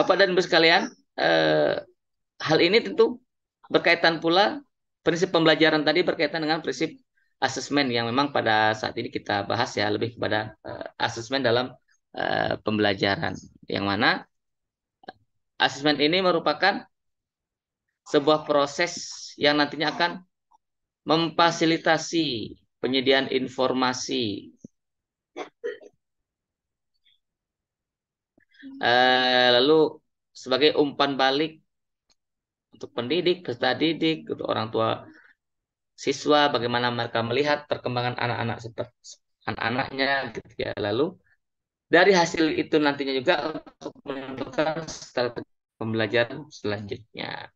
Bapak dan Ibu sekalian, hal ini tentu berkaitan pula prinsip pembelajaran tadi berkaitan dengan prinsip asesmen yang memang pada saat ini kita bahas ya lebih kepada asesmen dalam pembelajaran yang mana asesmen ini merupakan sebuah proses yang nantinya akan memfasilitasi penyediaan informasi lalu sebagai umpan balik untuk pendidik, peserta didik, untuk orang tua siswa, bagaimana mereka melihat perkembangan anak-anak seperti anak-anaknya gitu ya. Lalu dari hasil itu nantinya juga untuk menentukan strategi pembelajaran selanjutnya.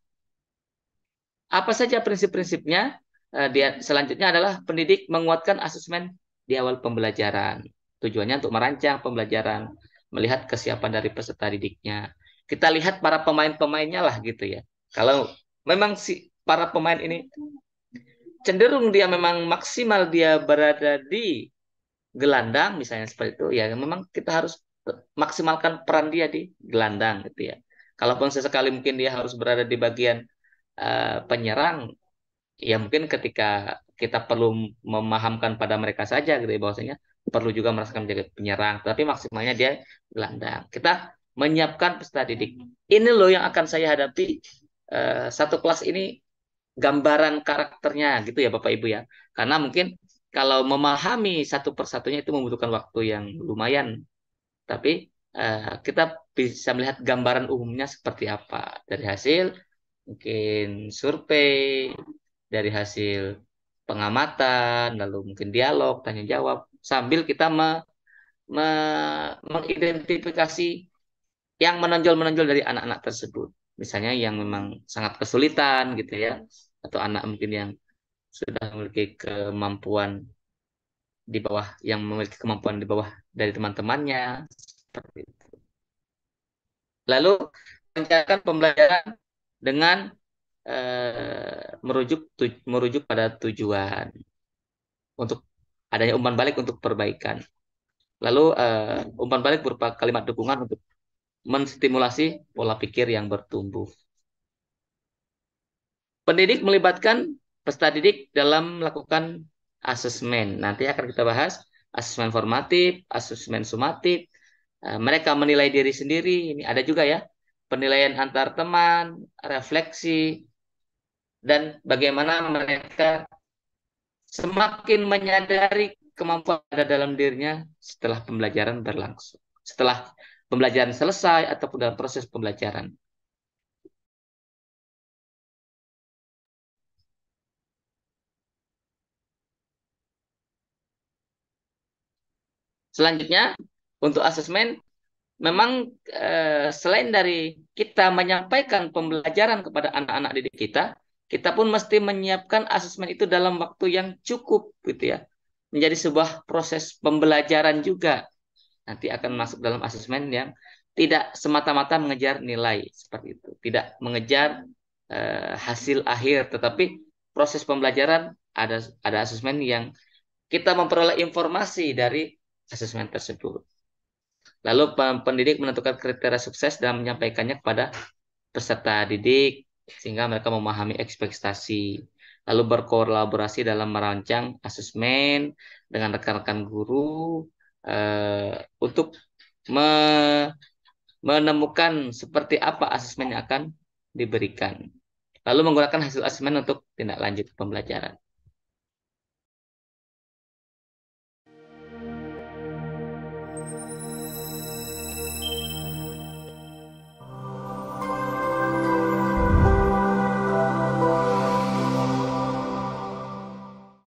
Apa saja prinsip-prinsipnya? Dia selanjutnya adalah pendidik menguatkan asesmen di awal pembelajaran. Tujuannya untuk merancang pembelajaran, melihat kesiapan dari peserta didiknya. Kita lihat para pemain-pemainnya lah gitu ya. Kalau memang si para pemain ini cenderung dia memang maksimal dia berada di gelandang misalnya seperti itu ya memang kita harus maksimalkan peran dia di gelandang gitu ya. Kalaupun sesekali mungkin dia harus berada di bagian penyerang ya mungkin ketika kita perlu memahamkan pada mereka saja gitu ya bahwasanya perlu juga merasakan menjadi penyerang tapi maksimalnya dia gelandang. Kita menyiapkan peserta didik. Ini loh yang akan saya hadapi satu kelas ini gambaran karakternya gitu ya Bapak Ibu ya. Karena mungkin kalau memahami satu persatunya itu membutuhkan waktu yang lumayan. Tapi kita bisa melihat gambaran umumnya seperti apa dari hasil mungkin survei, dari hasil pengamatan, lalu mungkin dialog, tanya jawab, sambil kita mengidentifikasi yang menonjol-menonjol dari anak-anak tersebut. Misalnya yang memang sangat kesulitan gitu ya, atau anak mungkin yang sudah memiliki kemampuan di bawah, yang memiliki kemampuan di bawah dari teman-temannya. Seperti itu. Lalu rencanakan pembelajaran dengan merujuk pada tujuan untuk adanya umpan balik untuk perbaikan. Lalu umpan balik berupa kalimat dukungan untuk menstimulasi pola pikir yang bertumbuh. Pendidik melibatkan peserta didik dalam melakukan asesmen. Nanti akan kita bahas asesmen formatif, asesmen sumatif. Mereka menilai diri sendiri. Ini ada juga ya penilaian antar teman, refleksi, dan bagaimana mereka semakin menyadari kemampuan ada dalam dirinya setelah pembelajaran berlangsung. Setelah pembelajaran selesai ataupun dalam proses pembelajaran. Selanjutnya, untuk asesmen, memang selain dari kita menyampaikan pembelajaran kepada anak-anak didik kita, kita pun mesti menyiapkan asesmen itu dalam waktu yang cukup, gitu ya. Menjadi sebuah proses pembelajaran juga. Nanti akan masuk dalam asesmen yang tidak semata-mata mengejar nilai seperti itu, tidak mengejar hasil akhir, tetapi proses pembelajaran ada asesmen yang kita memperoleh informasi dari asesmen tersebut. Lalu pendidik menentukan kriteria sukses dalam menyampaikannya kepada peserta didik sehingga mereka memahami ekspektasi. Lalu berkolaborasi dalam merancang asesmen dengan rekan-rekan guru untuk menemukan seperti apa asesmen yang akan diberikan. Lalu menggunakan hasil asesmen untuk tindak lanjut pembelajaran.